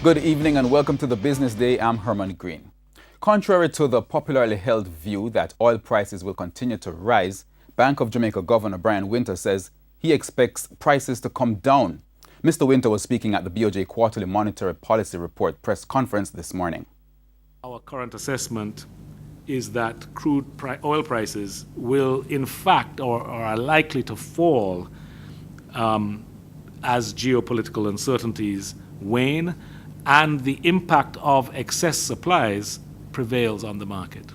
Good evening and welcome to the Business Day. I'm Herman Green. Contrary to the popularly held view that oil prices will continue to rise, Bank of Jamaica Governor Brian Winter says he expects prices to come down. Mr. Winter was speaking at the BOJ Quarterly Monetary Policy Report press conference this morning. Our current assessment is that oil prices will, in fact, or are likely to fall as geopolitical uncertainties wane and the impact of excess supplies prevails on the market.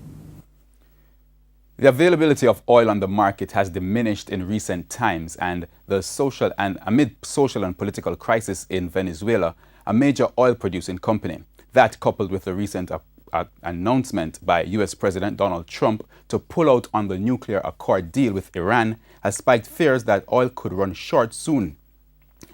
The availability of oil on the market has diminished in recent times, and amid social and political crisis in Venezuela, a major oil producing company, that coupled with the recent announcement by U.S. President Donald Trump to pull out on the nuclear accord deal with Iran, has spiked fears that oil could run short soon,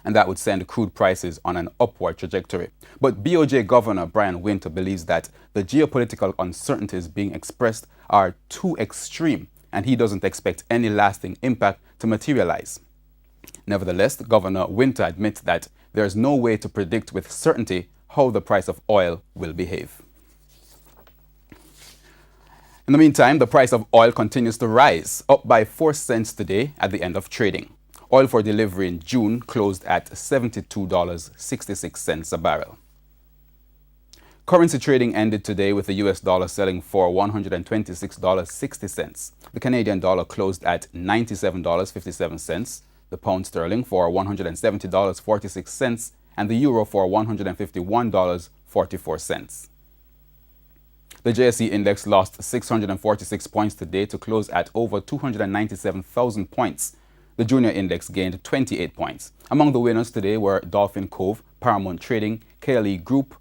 and that would send crude prices on an upward trajectory. But BOJ Governor Brian Winter believes that the geopolitical uncertainties being expressed are too extreme, and he doesn't expect any lasting impact to materialize. Nevertheless, Governor Winter admits that there is no way to predict with certainty how the price of oil will behave. In the meantime, the price of oil continues to rise, up by 4 cents today at the end of trading. Oil for delivery in June closed at $72.66 a barrel. Currency trading ended today with the US dollar selling for $126.60. The Canadian dollar closed at $97.57, the pound sterling for $170.46, and the euro for $151.44. The JSE index lost 646 points today to close at over 297,000 points. The junior index gained 28 points. Among the winners today were Dolphin Cove, Paramount Trading, KLE Group,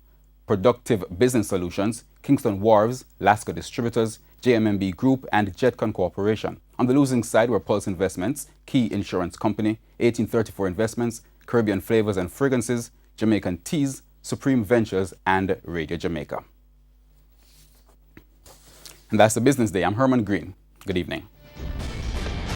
Productive Business Solutions, Kingston Wharves, Lasco Distributors, JMMB Group, and Jetcon Corporation. On the losing side were Pulse Investments, Key Insurance Company, 1834 Investments, Caribbean Flavors and Fragrances, Jamaican Teas, Supreme Ventures, and Radio Jamaica. And that's the Business Day. I'm Herman Green. Good evening.